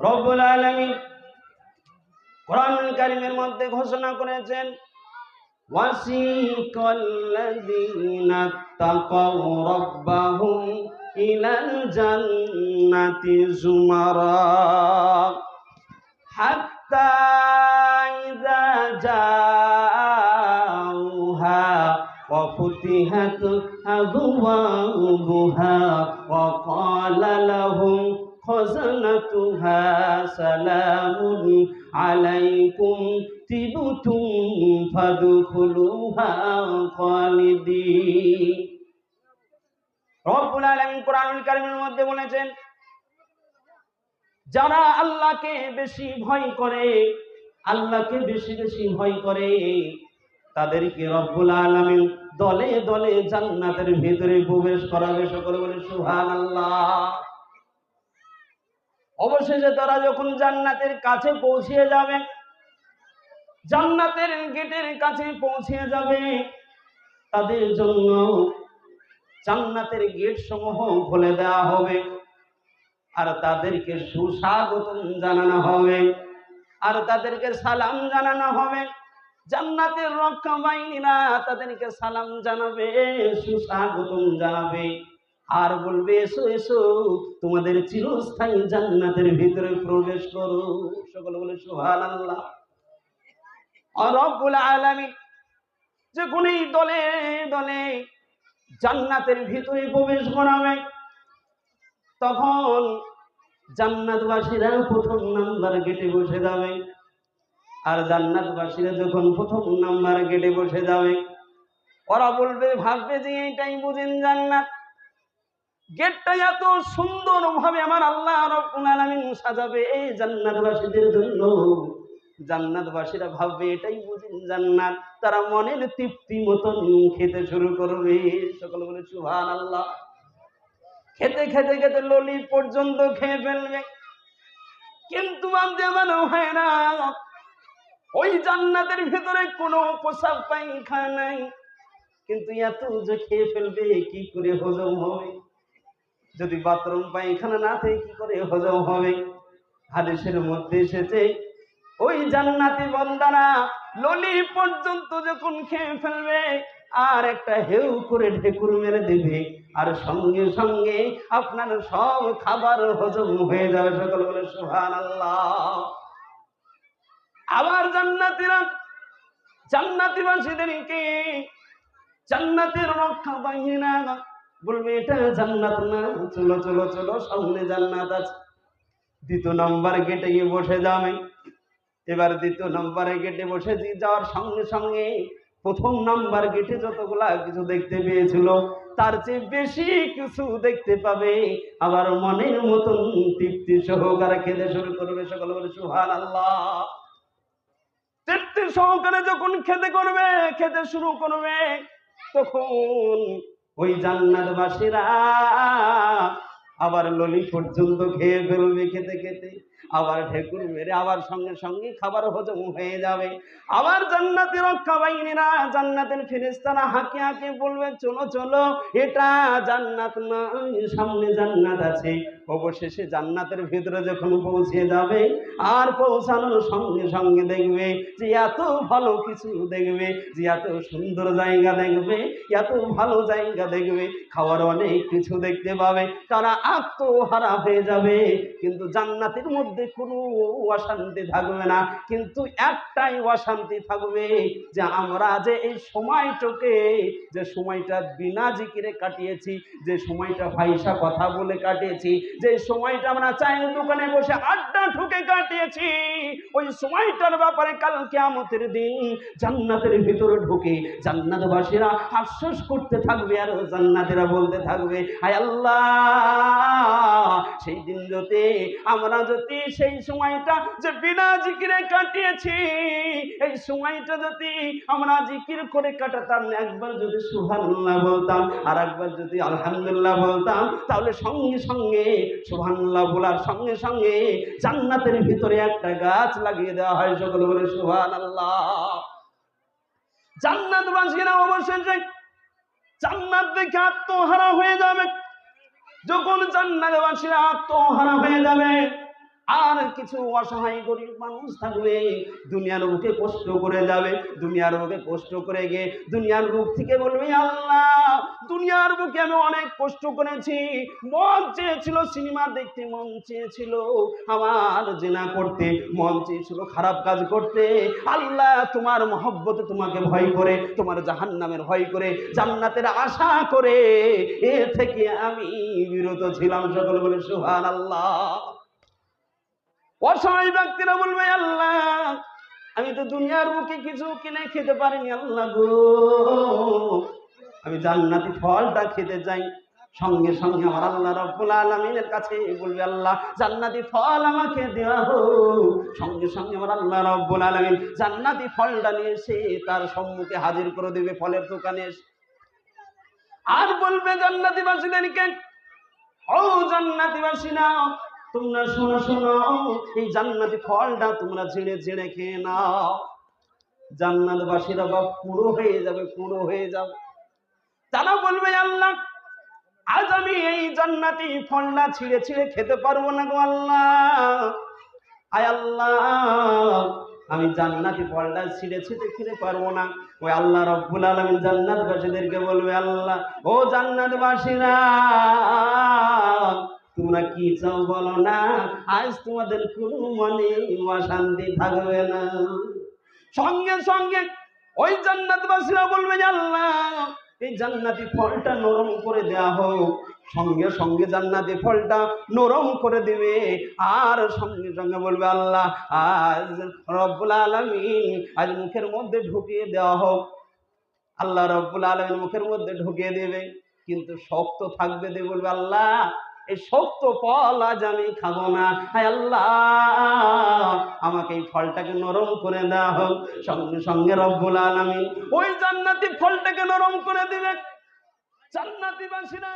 রব্বুল আলামিন কোরআনুল কারীমের মধ্যে ঘোষণা করেছেন, ওয়াসিকাল্লাযীনা তাকাউ রাব্বাহুম ইলাল জান্নাতি যুমারা হাত্তা ইযা জাউহা ওয়া ফুতিহাত আবওয়াবুহা ওয়া ক্বালা লাহুম খাযানাতুহা সালামুন আলাইকুম তিবতুম ফাদখুলুহা খালিদিন। রব্বুল আলামিন কোরআনুল কারীমের মধ্যে বলেছেন, যারা আল্লাহকে বেশি ভয় করে, আল্লাহকে বেশি বেশি ভয় করে, তাদেরকে রব্বুল আলামিন দলে দলে জান্নাতের ভিতরে প্রবেশ করাবে। সকলে বলে সুবহানাল্লাহ। অবশেষে তারা যখন জান্নাতের কাছে পৌঁছে যাবে, জান্নাতের গেটের কাছে পৌঁছে যাবে, তাদের জন্য জান্নাতের গেট সমূহ খুলে দেওয়া হবে আর তাদেরকে সুস্বাগতম জানানো হবে আর তাদেরকে সালাম জানানো হবে। জান্নাতের রক্ষা বাহিনীরা তাদেরকে সালাম জানাবে, সুস্বাগতম জানাবে আর বলবে, এসো এসো, তোমাদের চিরস্থায়ী জান্নাতের ভিতরে প্রবেশ করো। সকলে বলে সুবহানাল্লাহ। রব্বুল আলামিন যখন এই দলে দলে জান্নাতের ভিতরে প্রবেশ করাবে, তখন জান্নাতবাসীরা প্রথম নাম্বার গেটে বসে যাবে। আর জান্নাতবাসীরা যখন প্রথম নাম্বার গেটে বসে যাবে, ওরা বলবে, ভাববে যে এইটাই বুঝেন জান্নাত। গেটটা এত সুন্দর ভাবে আমার আল্লাহ রাব্বুল আলামিন সাজাবে এই জান্নাতবাসীদের জন্য। জান্নাতবাসীরা ভাববে এটাই বুঝেন জান্নাত। তারা মনের তৃপ্তি মতন খেতে শুরু করবে। সকলে বলে সুবহানাল্লাহ। খেতে খেতে খেতে ললি পর্যন্ত খেয়ে ফেলবে। কিন্তু মনে হয় না, ওই জান্নাতের ভিতরে কোনো পোশাক পায়খানা নাই, কিন্তু এত যে খেয়ে ফেলবে, কি করে হজম হবে? যদি বাথরুম পায়খানা না থাকে কি করে হজম হবে? হাদিসের মধ্যে এসেছে, ওই জান্নাতি বান্দারা ললি পর্যন্ত যখন খেয়ে ফেলবে আর একটা হেউ করে ঢেকুর মেরে দেবে আর সঙ্গে সঙ্গে আপনার সব খাবার হজম হয়ে যাবে। সকলে বলে সুবহানাল্লাহ। আবার জান্নাতীরা জান্নাতীবাসীদেরকে জান্নাতের রক্ষা বাহিনীরা বলবে, এটা জান্নাত না, চলো চলো চলো, সামনে জান্নাত আছে। দ্বিতীয় নাম্বার গেটে গিয়ে বসে যাবে। এবার দ্বিতীয় নাম্বারে গেটে বসে যাওয়ার সঙ্গে সঙ্গে প্রথম নাম্বার গেটে যতগুলা কিছু দেখতে পেয়েছিল তার চেয়ে বেশি কিছু দেখতে পাবে। আবার মনের মতন তৃপ্তি সহকারে খেতে শুরু করবে। সকলে বলে সুবহানাল্লাহ। তৃপ্তি সহকারে যখন খেতে শুরু করবে, তখন ওই জান্নাতবাসীরা আবার ললি পর্যন্ত খেয়ে ফেলবে। খেতে খেতে আবার ঢেকুর মেরে আবার সঙ্গে সঙ্গে খাবার হজম হয়ে যাবে। আবার জান্নাতি রক্ষা বাহিনীরা, জান্নাতের ফেরেশতারা হাঁকে হাঁকে বলবে, চলো চলো, এটা জান্নাত না, সামনে জান্নাত আছে। অবশেষে জান্নাতের ভিতরে যখন পৌঁছে যাবে আর পৌঁছানোর সঙ্গে সঙ্গে দেখবে যে এত ভালো কিছু দেখবে, যে এত সুন্দর জায়গা দেখবে, এত ভালো জায়গা দেখবে, খাওয়ার অনেক কিছু দেখতে পাবে। তারা আত্মহারা হয়ে যাবে। কিন্তু জান্নাতের মধ্যে কোনো অশান্তি থাকবে না, কিন্তু একটাই অশান্তি থাকবে, যে আমরা যে এই সময়টাকে, যে সময়টা বিনা জিকিরে কাটিয়েছি, যে সময়টা ভাইসা কথা বলে কাটিয়েছি, যে সময়টা আমরা চায়ের দোকানে বসে আড্ডা ঠুকে কাটিয়েছি, ওই সময়টার ব্যাপারে কাল কিয়ামতের দিন জান্নাতের ভিতরে ঢুকে জান্নাতবাসীরা আফসোস করতে থাকবে আর জান্নাতীরা বলতে থাকবে, হায় আল্লাহ, সেই দিন আমরা যদি সেই সময়টা যে বিনা জিকিরে কাটিয়েছি, এই সময়টা যদি আমরা জিকির করে কাটাতাম, একবার যদি সুবহানাল্লাহ বলতাম আর একবার যদি আলহামদুলিল্লাহ বলতাম, তাহলে সঙ্গে সঙ্গে সুবহানাল্লাহ বলার সঙ্গে সঙ্গে জান্নাতের ভিতরে একটা গাছ লাগিয়ে দেওয়া হয়। সকলে বলে সুবহানাল্লাহ। জান্নাতবাসীরা অবশেষে জান্নাত দেখে আত্মহারা হয়ে যাবে। যখন জান্নাতবাসীরা আত্মহারা হয়ে যাবে, আর কিছু অসহায় গরিব মানুষ থাকবে, দুনিয়ার বুকে কষ্ট করে যাবে, দুনিয়ার বুকে কষ্ট করে গিয়ে দুনিয়ার বুক থেকে বলবে, আল্লাহ দুনিয়ার বুকে আমি অনেক কষ্ট করেছি, মন চেয়েছিল সিনেমা দেখতে, মন চেয়েছিল আমার জিনা করতে, মন চেয়েছিল খারাপ কাজ করতে, আল্লাহ তোমার মহব্বতে তোমাকে ভয় করে, তোমার জাহান্নামের ভয় করে, জান্নাতের আশা করে এ থেকে আমি বিরত ছিলাম। সকল বলে সুবহানাল্লাহ। অসহায় ব্যক্তিরা বলবে, আল্লাহ আমি তো দুনিয়ার বুকে কিছু কিনে খেতে পারিনি, আল্লাহ গো আমি জান্নাতি ফলটা খেতে চাই। সঙ্গে সঙ্গে আমার আল্লাহ রাব্বুল আলামিনের কাছে বলবে, আল্লাহ জান্নাতি ফল আমাকে দেওয়া হোক। সঙ্গে সঙ্গে আমার আল্লাহ রাব্বুল আলামিন জান্নাতি ফলটা নিয়ে এসে তার সম্মুখে হাজির করে দেবে ফলের দোকানে এসে। আর বলবে জান্নাতীবাসীদেরকে, ও জান্নাতীবাসীরা তোমরা শোনো শোনো, এই জান্নাতি ফলটা তোমরা ছিঁড়ে ছিঁড়ে খেয়ে নাও। জান্নাতবাসীরা বা পুরো হয়ে যাবে, পুরো হয়ে যাবে। তারা বলবে, আল্লাহ আজ আমি এই জান্নাতি ফলটা ছিঁড়ে ছিঁড়ে খেতে পারবো না গো আল্লাহ। আয় আল্লাহ আমি জান্নাতি ফলটা ছিঁড়ে ছিঁড়ে খেতে পারবো না। ওই আল্লাহ রাব্বুল আলামিন জান্নাতবাসীদেরকে বলবে, আল্লাহ ও জান্নাতবাসীরা তোমরা কি চাও বলো না, আজ তোমাদের কোনো মনে অশান্তি থাকবে না। সঙ্গে সঙ্গে ওই জান্নাতবাসীরা বলবে, আল্লাহ এই জান্নাতি ফলটা নরম করে দেয়া হোক। সঙ্গে সঙ্গে জান্নাতি ফলটা নরম করে দিবে। আর সঙ্গে সঙ্গে বলবে, আল্লাহ আজ রব্বুল আলামিন আজ মুখের মধ্যে ঢুকিয়ে দেওয়া হোক। আল্লাহ রব্বুল আলামিন মুখের মধ্যে ঢুকিয়ে দেবে, কিন্তু শক্ত থাকবে। দিয়ে বলবে, আল্লাহ এই শক্ত ফল আজ আমি খাবো না, হায় আল্লাহ আমাকে এই ফলটাকে নরম করে দেওয়া হোক। সঙ্গে সঙ্গে রব্বুল আলামিন ওই জান্নাতি ফলটাকে নরম করে দিবে। জান্নাতীবাসীরা